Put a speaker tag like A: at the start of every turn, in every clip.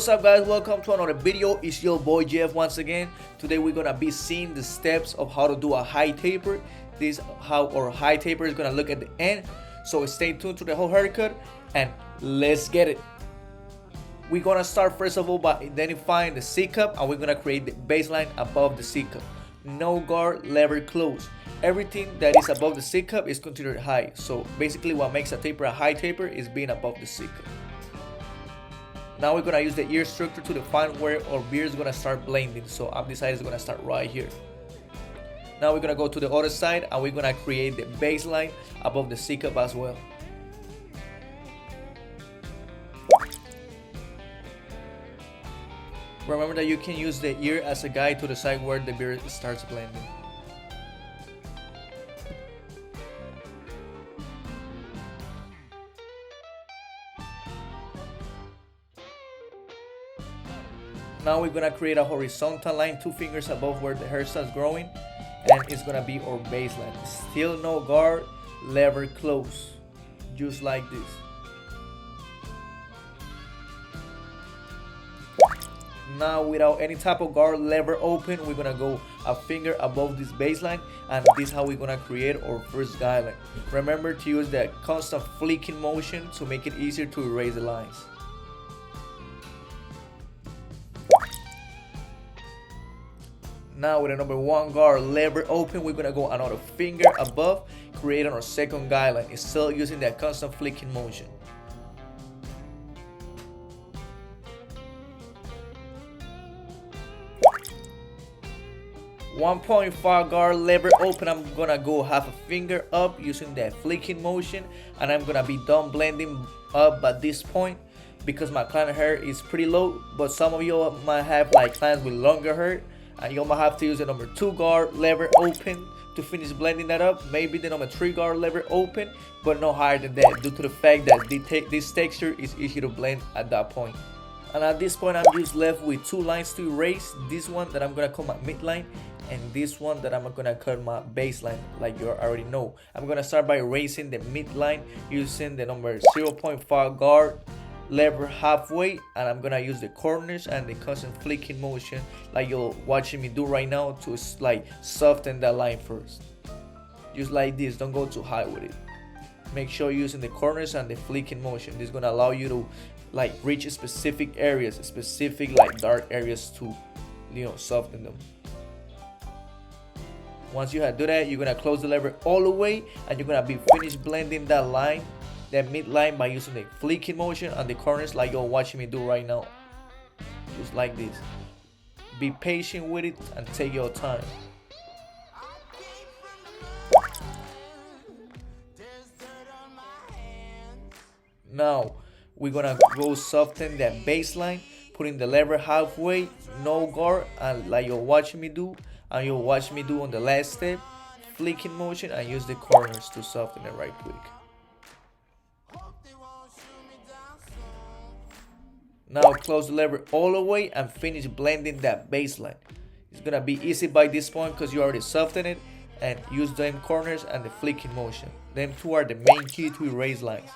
A: What's up, guys? Welcome to another video. It's your boy Jeff once again. Today we're gonna be seeing the steps of how to do a high taper. This is how our high taper is gonna look at the end. So stay tuned to the whole haircut and let's get it. We're gonna start first of all by identifying the C cup, and we're gonna create the baseline above the C cup. No guard, lever close. Everything that is above the C cup is considered high. So basically what makes a taper a high taper is being above the C cup. Now we're gonna use the ear structure to define where our beard is gonna start blending. So I've decided it's gonna start right here. Now we're gonna go to the other side and we're gonna create the baseline above the C cup as well. Remember that you can use the ear as a guide to decide where the beard starts blending. Now we're gonna create a horizontal line 2 fingers above where the hair starts growing, and it's gonna be our baseline. Still no guard, lever close, just like this. Now without any type of guard, lever open, we're gonna go a finger above this baseline, and this is how we're gonna create our first guideline. Remember to use that constant flicking motion to make it easier to erase the lines. Now with the number 1 guard, lever open, we're gonna go another finger above, creating our second guideline. It's still using that constant flicking motion. .5 guard, lever open, I'm gonna go half a finger up using that flicking motion, and I'm gonna be done blending up at this point because my client hair is pretty low, but some of you might have like clients with longer hair, and you might have to use the number 2 guard, lever open to finish blending that up. Maybe the number 3 guard, lever open, but no higher than that due to the fact that this texture is easy to blend at that point. And at this point I'm just left with 2 lines to erase. This one that I'm gonna call my midline, and this one that I'm gonna cut my baseline, like you already know. I'm gonna start by erasing the midline using the number 0.5 guard, lever halfway, and I'm gonna use the corners and the constant flicking motion like you're watching me do right now to like soften that line first. Just like this, don't go too high with it. Make sure you're using the corners and the flicking motion. This is gonna allow you to like reach specific areas, specific like dark areas to, you know, soften them. Once you have do that, you're gonna close the lever all the way, and you're gonna be finished blending that line, that midline, by using the flicking motion and the corners like you're watching me do right now. Just like this. Be patient with it and take your time. Now we're gonna go soften that baseline, putting the lever halfway, no guard, and like you're watching me do, and you'll watch me do on the last step, flicking motion, and use the corners to soften it right quick. Now close the lever all the way and finish blending that baseline. It's gonna be easy by this point because you already softened it, and use them corners and the flicking motion. Them two are the main key to erase lines.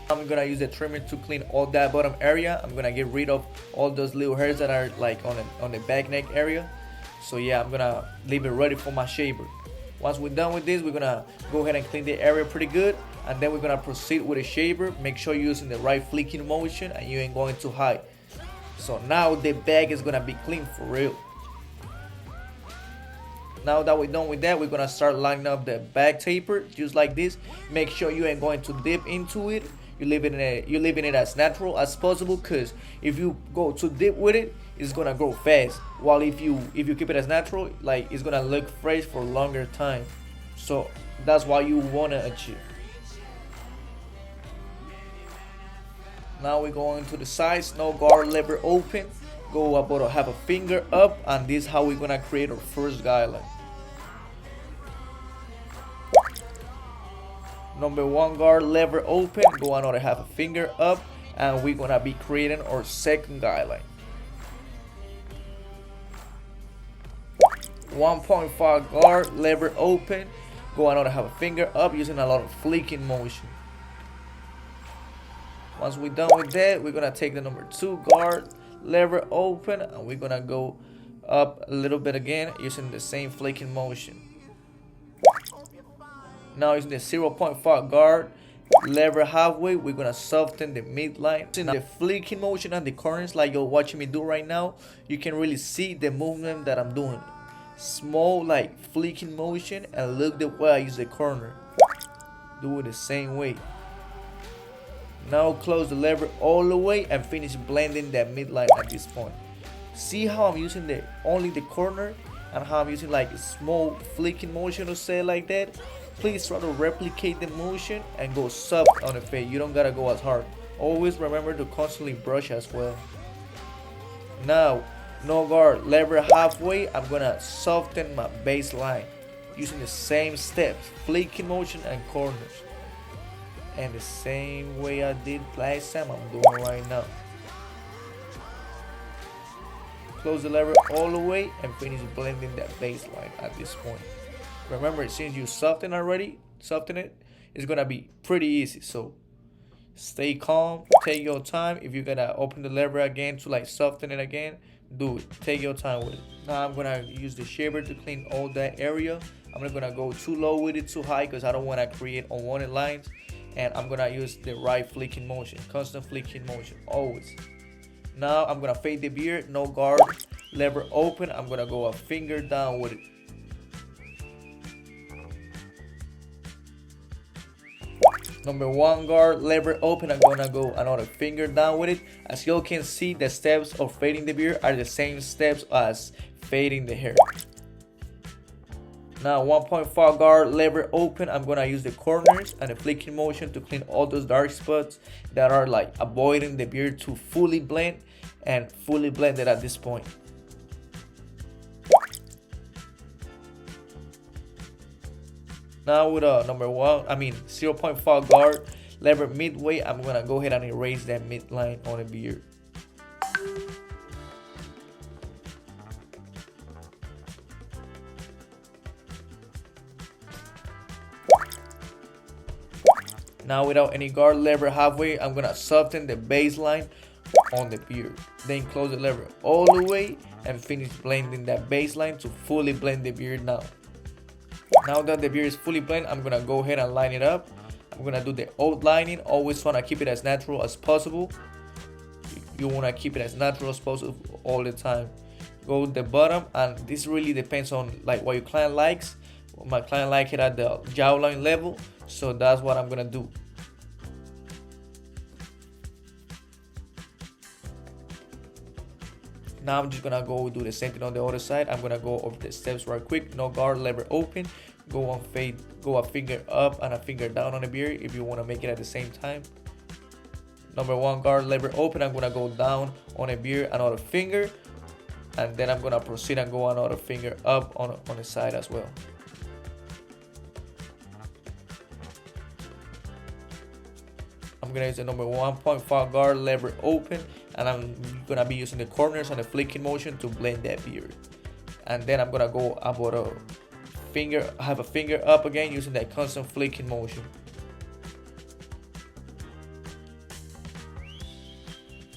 A: I'm gonna use the trimmer to clean all that bottom area. I'm gonna get rid of all those little hairs that are like on the back neck area. So yeah, I'm gonna leave it ready for my shaver. Once we're done with this, we're gonna go ahead and clean the area pretty good, and then we're gonna proceed with the shaver. Make sure you're using the right flicking motion and you ain't going too high. So now the bag is gonna be clean for real. Now that we're done with that, we're gonna start lining up the back taper just like this. Make sure you ain't going to dip into it. You're leaving it as natural as possible, because if you go too deep with it, it's gonna grow fast. While if you keep it as natural, like it's gonna look fresh for a longer time. So that's what you wanna achieve. Now we're going to the sides, no guard, lever open, go about a half a finger up, and this is how we're gonna create our first guideline. Number 1 guard, lever open, go another half a finger up, and we're gonna be creating our second guideline. 1.5 guard, lever open, go another half a finger up using a lot of flicking motion. Once we're done with that, we're gonna take the number 2 guard lever open, and we're gonna go up a little bit again using the same flicking motion. Now using the 0.5 guard lever halfway, we're gonna soften the midline. In the flicking motion on the corners, like you're watching me do right now, you can really see the movement that I'm doing. Small like flicking motion, and look the way I use the corner. Do it the same way. Now close the lever all the way and finish blending that midline at this point. See how I'm using only the corner, and how I'm using like a small flicking motion to say it like that. Please try to replicate the motion and go soft on the fade. You don't gotta go as hard. Always remember to constantly brush as well. Now, no guard lever halfway, I'm gonna soften my baseline using the same steps, flicking motion and corners. And the same way I did last time, I'm doing right now. Close the lever all the way and finish blending that baseline at this point. Remember, since you soften it, it's gonna be pretty easy. So stay calm, take your time. If you're gonna open the lever again to like soften it again, do it. Take your time with it. Now I'm gonna use the shaver to clean all that area. I'm not gonna go too low with it, too high, because I don't wanna create unwanted lines. And I'm gonna use the right flicking motion, constant flicking motion, always. Now I'm gonna fade the beard, no guard lever open. I'm gonna go a finger down with it. Number 1 guard lever open, I'm gonna go another finger down with it. As you can see, the steps of fading the beard are the same steps as fading the hair. Now 1.5 guard lever open, I'm gonna use the corners and the flicking motion to clean all those dark spots that are like avoiding the beard to fully blend, and fully blended at this point. Now with number 0.5 guard lever midway, I'm gonna go ahead and erase that midline on the beard. Now without any guard lever halfway, I'm gonna soften the baseline on the beard. Then close the lever all the way and finish blending that baseline to fully blend the beard now. Now that the beard is fully blended, I'm gonna go ahead and line it up. I'm gonna do the outlining. Always wanna keep it as natural as possible. You wanna keep it as natural as possible all the time. Go to the bottom, and this really depends on like what your client likes. My client like it at the jawline level, so that's what I'm gonna do. Now I'm just gonna go do the same thing on the other side. I'm gonna go over the steps right quick. No guard lever open. Go on fade. Go a finger up and a finger down on the beard if you wanna make it at the same time. Number 1 guard lever open. I'm gonna go down on a beard, another finger, and then I'm gonna proceed and go another finger up on the side as well. I'm gonna use the number 1.5 guard lever open, and I'm gonna be using the corners and the flicking motion to blend that beard. And then I'm gonna go about a finger, have a finger up again using that constant flicking motion.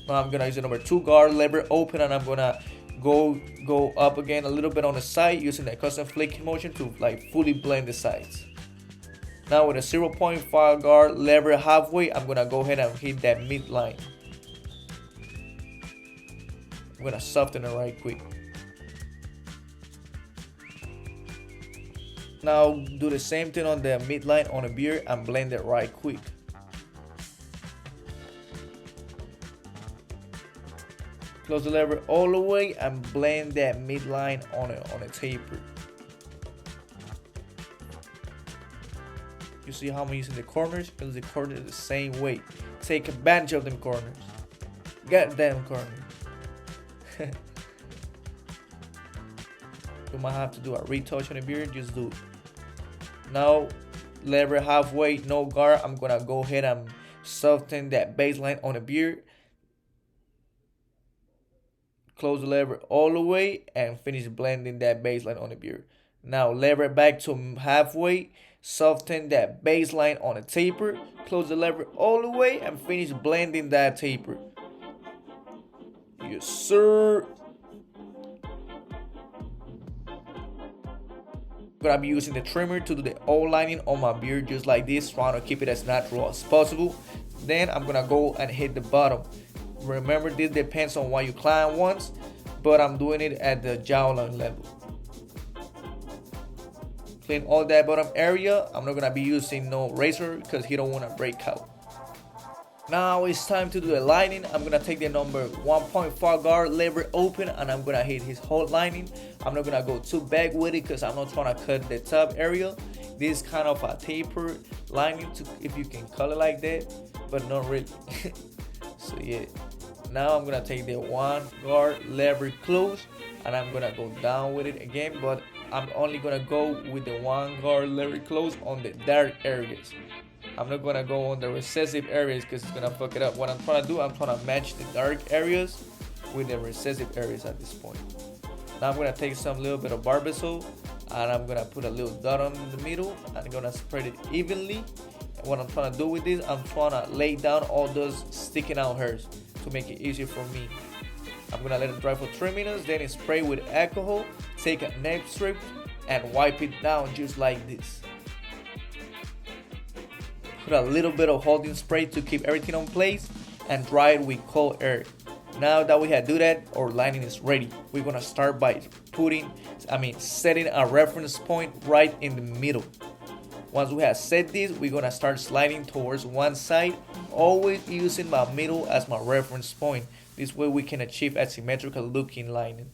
A: Now I'm gonna use the number 2 guard lever open, and I'm gonna go up again a little bit on the side using that constant flicking motion to like fully blend the sides. Now with a 0.5 guard lever halfway, I'm gonna go ahead and hit that midline. I'm gonna soften it right quick. Now do the same thing on the midline on the beard and blend it right quick. Close the lever all the way and blend that midline on a taper. You see how I'm using the corners? Use the corners the same way. Take advantage of them corners. Get them corners. You might have to do a retouch on the beard. Just do it. Now, lever halfway, no guard. I'm gonna go ahead and soften that baseline on the beard. Close the lever all the way and finish blending that baseline on the beard. Now lever back to halfway. Soften that baseline on a taper, close the lever all the way, and finish blending that taper. Yes, sir. I'm gonna be using the trimmer to do the outlining on my beard just like this, trying to keep it as natural as possible. Then I'm gonna go and hit the bottom. Remember, this depends on what your client wants, but I'm doing it at the jawline level. Clean all that bottom area. I'm not gonna be using no razor because he don't wanna break out. Now it's time to do the lining. I'm gonna take the number 1.5 guard lever open and I'm gonna hit his whole lining. I'm not gonna go too back with it because I'm not trying to cut the top area. This is kind of a taper lining, to, if you can call it like that, but not really. So yeah, now I'm gonna take the 1 guard lever close and I'm gonna go down with it again, but I'm only gonna go with the 1 guard lever close on the dark areas. I'm not gonna go on the recessive areas because it's gonna fuck it up. What I'm trying to do, I'm trying to match the dark areas with the recessive areas at this point. Now I'm gonna take some little bit of Barber soap and I'm gonna put a little dot on the middle and I'm gonna spread it evenly. And what I'm trying to do with this, I'm trying to lay down all those sticking out hairs to make it easier for me. I'm gonna let it dry for 3 minutes, then spray with alcohol, take a nail strip and wipe it down just like this. Put a little bit of holding spray to keep everything on place and dry it with cold air. Now that we have do that, our lining is ready. We're gonna start by setting a reference point right in the middle. Once we have set this, we're gonna start sliding towards one side, always using my middle as my reference point. This way we can achieve a symmetrical looking lining.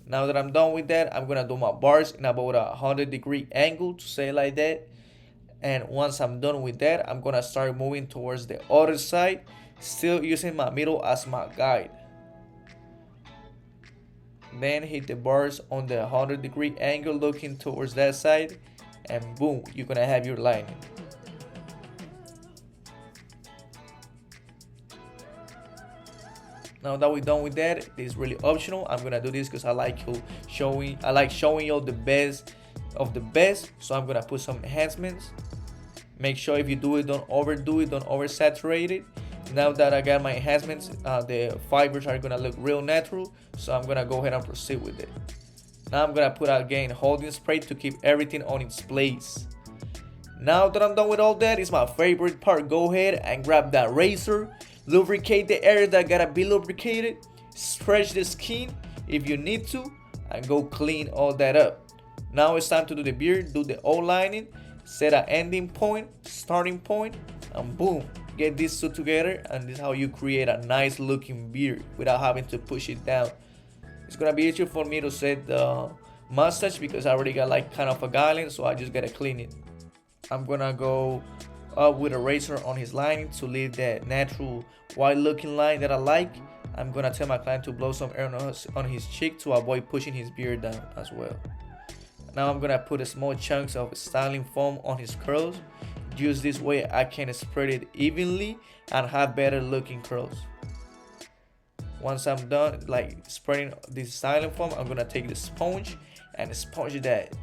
A: Now that I'm done with that, I'm gonna do my bars in about a 100-degree angle, to say it like that. And once I'm done with that, I'm gonna start moving towards the other side, still using my middle as my guide. Then hit the bars on the 100-degree angle looking towards that side, and boom, you're gonna have your lining. Now that we're done with that, it's really optional. I'm gonna do this because I like showing you the best of the best. So I'm gonna put some enhancements. Make sure if you do it, don't overdo it, don't oversaturate it. Now that I got my enhancements, the fibers are gonna look real natural. So I'm gonna go ahead and proceed with it. Now I'm gonna put again holding spray to keep everything on its place. Now that I'm done with all that, it's my favorite part. Go ahead and grab that razor, lubricate the area that gotta be lubricated, stretch the skin if you need to, and go clean all that up. Now it's time to do the beard, do the outlining, set an ending point, starting point, and boom, get these two together, and this is how you create a nice looking beard without having to push it down. It's gonna be easier for me to set the mustache because I already got like kind of a guideline, so I just gotta clean it. I'm gonna go up with a razor on his lining to leave that natural white looking line that I like. I'm gonna tell my client to blow some air on his cheek to avoid pushing his beard down as well. Now I'm gonna put a small chunks of styling foam on his curls. Just this way I can spread it evenly and have better looking curls. Once I'm done like spreading this styling foam, I'm gonna take the sponge and sponge that.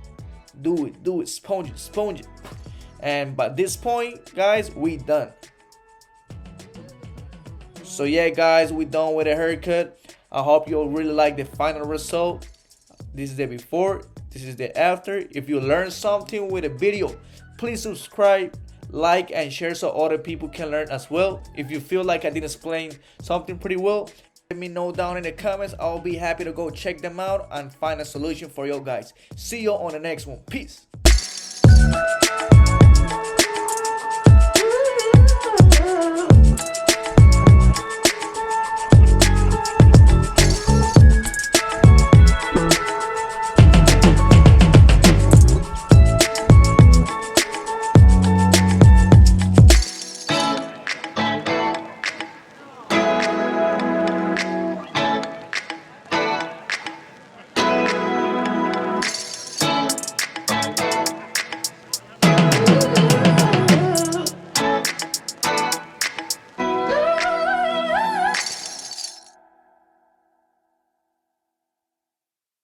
A: Do it, sponge it. And by this point, guys, we done. So yeah, guys, we done with the haircut. I hope you'll really like the final result. This is the before, this is the after. If you learned something with the video, please subscribe, like, and share so other people can learn as well. If you feel like I didn't explain something pretty well, let me know down in the comments. I'll be happy to go check them out and find a solution for you guys. See you on the next one. Peace.